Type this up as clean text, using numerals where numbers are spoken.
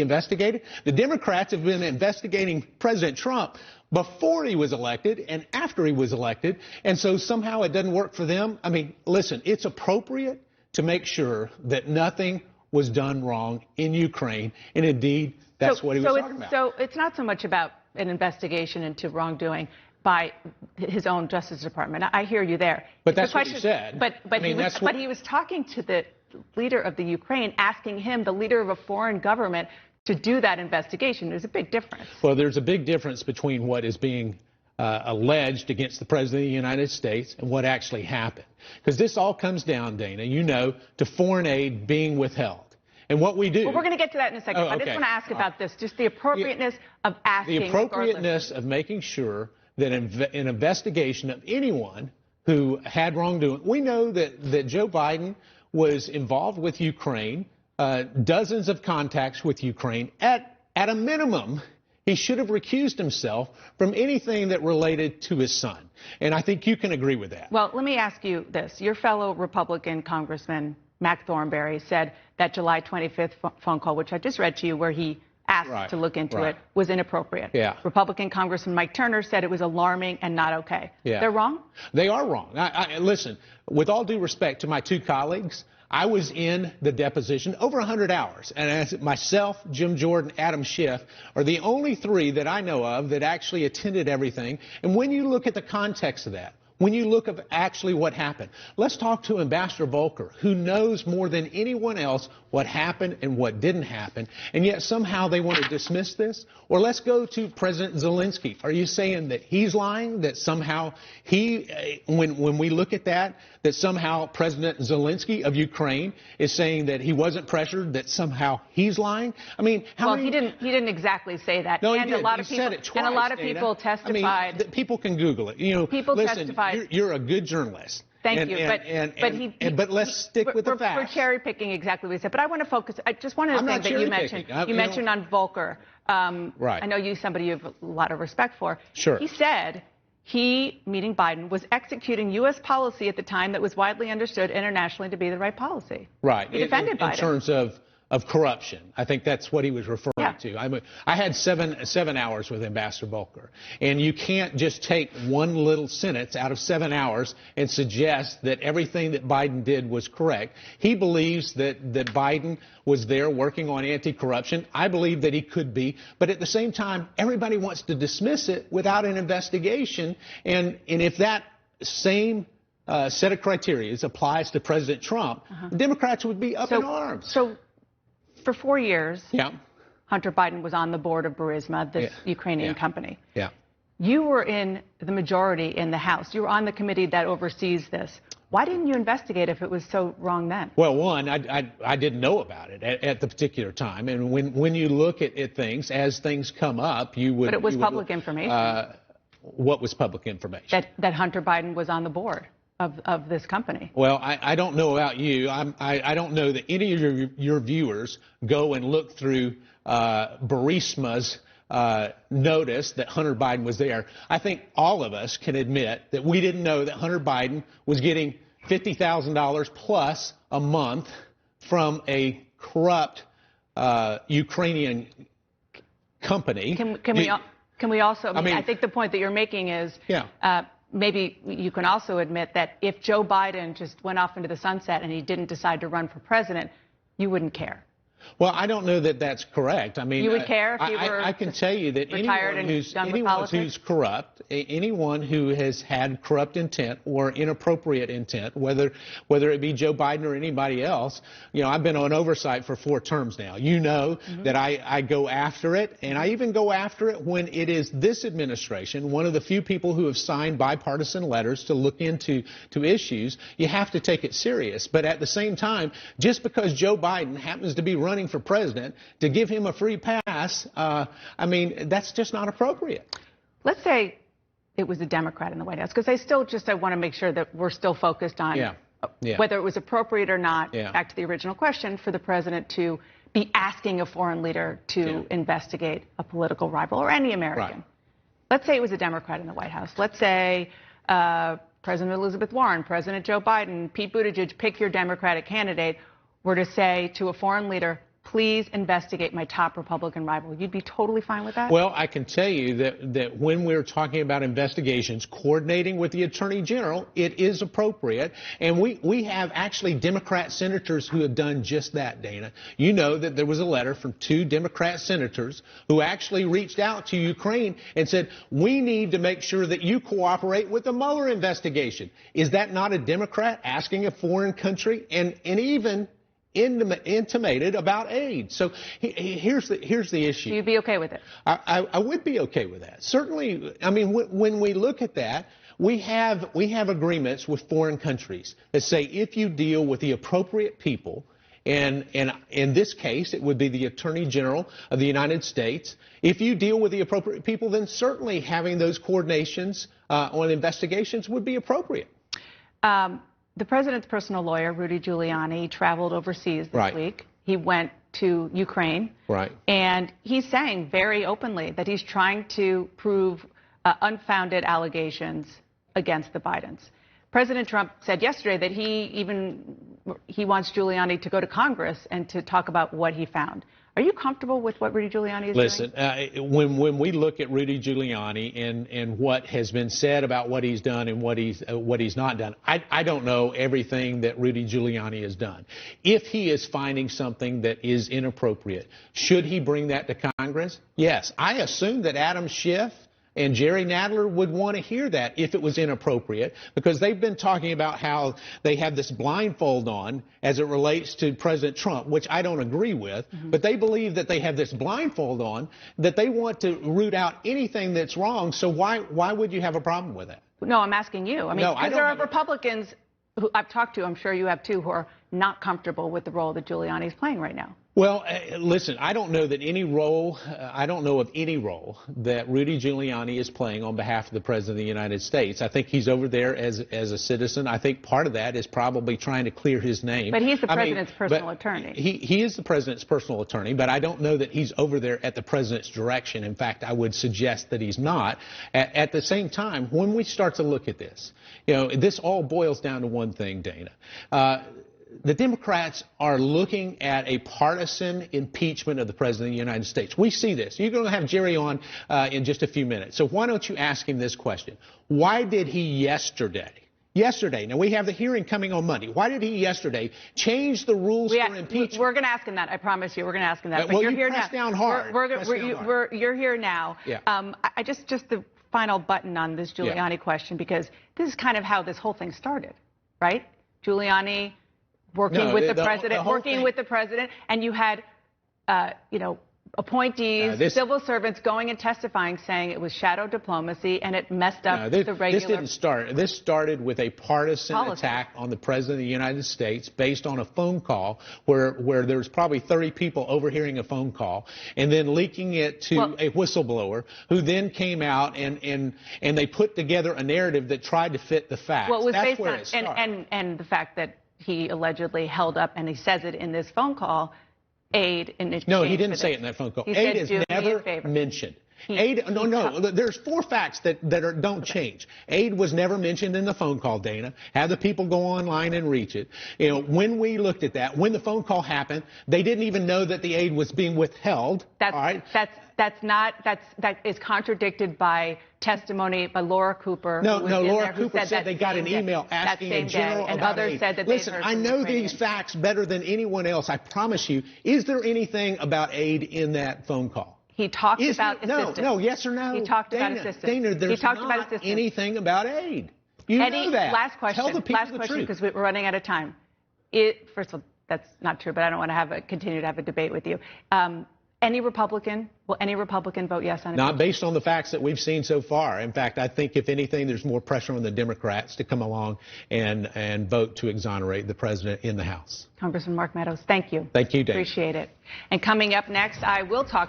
investigated. The Democrats have been investigating President Trump before he was elected and after he was elected, and so somehow it doesn't work for them. I mean, listen, it's appropriate to make sure that nothing was done wrong in Ukraine, and indeed, that's what he was talking about. So it's not so much about an investigation into wrongdoing by his own Justice Department. I hear you there. But that's what he said. But he was talking to the leader of the Ukraine, asking him, the leader of a foreign government, to do that investigation. There's a big difference. Well, there's a big difference between what is being alleged against the President of the United States and what actually happened. Because this all comes down, Dana, you know, to foreign aid being withheld. And what we do... Well, we're going to get to that in a second. Oh, okay. I just want to ask about this, just the appropriateness of asking... The appropriateness of making sure that an investigation of anyone who had wrongdoing... We know that Joe Biden was involved with Ukraine, dozens of contacts with Ukraine. At a minimum, he should have recused himself from anything that related to his son. And I think you can agree with that. Well, let me ask you this. Your fellow Republican Congressman Mac Thornberry said that July 25th phone call, which I just read to you, where he asked to look into it, was inappropriate. Yeah. Republican Congressman Mike Turner said it was alarming and not okay. Yeah. They're wrong? They are wrong. Listen, with all due respect to my two colleagues, I was in the deposition over 100 hours. And as myself, Jim Jordan, Adam Schiff are the only three that I know of that actually attended everything. And when you look at the context of that, when you look at actually what happened, let's talk to Ambassador Volker, who knows more than anyone else what happened and what didn't happen, and yet somehow they want to dismiss this? Or let's go to President Zelensky. Are you saying that he's lying, that somehow he, when we look at that somehow President Zelensky of Ukraine is saying that he wasn't pressured, that somehow he's lying? I mean, he didn't exactly say that. No, and he did. A lot He of people, said it twice, and a lot of Dana. people testified. I mean, people can Google it. You know, people listen, testified. You're a good journalist. Thank you. But let's stick with the facts. We're cherry picking exactly what he said. But I want to focus. Just one of the things that you mentioned. You mentioned on Volker. Right. I know you somebody you have a lot of respect for. Sure. He said he, meaning Biden, was executing U.S. policy at the time that was widely understood internationally to be the right policy. Right. He defended Biden. In terms of corruption. I think that's what he was referring to. I had seven hours with Ambassador Volker, and you can't just take one little sentence out of 7 hours and suggest that everything that Biden did was correct. He believes that Biden was there working on anti-corruption. I believe that he could be, but at the same time, everybody wants to dismiss it without an investigation, and if that same set of criteria applies to President Trump, the Democrats would be up in arms. So for 4 years, Hunter Biden was on the board of Burisma, this Ukrainian company. Yeah. You were in the majority in the House. You were on the committee that oversees this. Why didn't you investigate if it was so wrong then? Well, one, I didn't know about it at the particular time. And when you look at things, as things come up, you would... But it was public information. What was public information? That Hunter Biden was on the board of this company. Well, I don't know about you. I don't know that any of your viewers go and look through Burisma's notice that Hunter Biden was there. I think all of us can admit that we didn't know that Hunter Biden was getting $50,000 plus a month from a corrupt Ukrainian company. Can we also? I think the point that you're making is maybe you can also admit that if Joe Biden just went off into the sunset and he didn't decide to run for president, you wouldn't care. Well, I don't know that that's correct. I mean, you would care if you were I can tell you that anyone who's corrupt, anyone who has had corrupt intent or inappropriate intent, whether it be Joe Biden or anybody else, you know, I've been on oversight for 4 terms now. You know that I go after it, and I even go after it when it is this administration, one of the few people who have signed bipartisan letters to look into issues. You have to take it serious. But at the same time, just because Joe Biden happens to be running for president, to give him a free pass, I mean, that's just not appropriate. Let's say it was a Democrat in the White House, because I want to make sure that we're still focused on whether it was appropriate or not, back to the original question, for the president to be asking a foreign leader to investigate a political rival or any American. Let's say it was a Democrat in the White House. Let's say President Elizabeth Warren, President Joe Biden, Pete Buttigieg, pick your Democratic candidate, were to say to a foreign leader, please investigate my top Republican rival. You'd be totally fine with that? Well, I can tell you that when we're talking about investigations, coordinating with the Attorney General, it is appropriate. And we have actually Democrat senators who have done just that, Dana. You know that there was a letter from 2 Democrat senators who actually reached out to Ukraine and said, we need to make sure that you cooperate with the Mueller investigation. Is that not a Democrat asking a foreign country and even intimated about aid? So here's the issue. You'd be okay with it? I would be okay with that. Certainly. I mean, when we look at that, we have agreements with foreign countries that say if you deal with the appropriate people, and in this case, it would be the Attorney General of the United States. If you deal with the appropriate people, then certainly having those coordinations on investigations would be appropriate. The president's personal lawyer, Rudy Giuliani, traveled overseas this week. He went to Ukraine. Right. And he's saying very openly that he's trying to prove unfounded allegations against the Bidens. President Trump said yesterday that he wants Giuliani to go to Congress and to talk about what he found. Are you comfortable with what Rudy Giuliani is doing? Listen, when we look at Rudy Giuliani and what has been said about what he's done and what he's not done, I don't know everything that Rudy Giuliani has done. If he is finding something that is inappropriate, should he bring that to Congress? Yes. I assume that Adam Schiff and Jerry Nadler would want to hear that if it was inappropriate, because they've been talking about how they have this blindfold on as it relates to President Trump, which I don't agree with. But they believe that they have this blindfold on, that they want to root out anything that's wrong. So why would you have a problem with that? No, I'm asking you. I mean, because there are Republicans who I've talked to, I'm sure you have too, who are not comfortable with the role that Giuliani is playing right now. Well, listen, I don't know of any role that Rudy Giuliani is playing on behalf of the President of the United States. I think he's over there as a citizen. I think part of that is probably trying to clear his name. But he's the President's personal attorney. He is the President's personal attorney, but I don't know that he's over there at the President's direction. In fact, I would suggest that he's not. At the same time, when we start to look at this, this all boils down to one thing, Dana. The Democrats are looking at a partisan impeachment of the President of the United States. We see this. You're going to have Jerry on in just a few minutes. So why don't you ask him this question? Why did he yesterday, now we have the hearing coming on Monday, why did he yesterday change the rules for impeachment? We're going to ask him that. I promise you. We're going to ask him that. But you're here now. Down hard. You're here now. Yeah. Just the final button on this Giuliani question, because this is kind of how this whole thing started, with the president, and you had, appointees, civil servants going and testifying, saying it was shadow diplomacy and it messed up the regular. This didn't start. This started with a partisan attack on the President of the United States based on a phone call where there was probably 30 people overhearing a phone call and then leaking it to a whistleblower who then came out and they put together a narrative that tried to fit the facts. Well, it was That's based where on, it started. and the fact that he allegedly held up, and he says it in this phone call, aid in exchange. No, he didn't say it in that phone call. Aid is never mentioned. There's 4 facts that don't change. Aid was never mentioned in the phone call, Dana. Have the people go online and reach it. When we looked at that, when the phone call happened, they didn't even know that the aid was being withheld. That is contradicted by testimony by Laura Cooper. No, Laura Cooper said they got an email asking a general and about others aid. said that Listen, I know these facts better than anyone else. I promise you. Is there anything about aid in that phone call? He talked about assistance. No, yes or no? He talked about assistance. Dana, there's not anything about aid. You know that. Last question. Tell the people the truth. Because we're running out of time. First of all, that's not true, but I don't want to continue to have a debate with you. Will any Republican vote yes on it? Not based on the facts that we've seen so far. In fact, I think, if anything, there's more pressure on the Democrats to come along and vote to exonerate the president in the House. Congressman Mark Meadows, thank you. Thank you, Dave. Appreciate it. And coming up next, I will talk to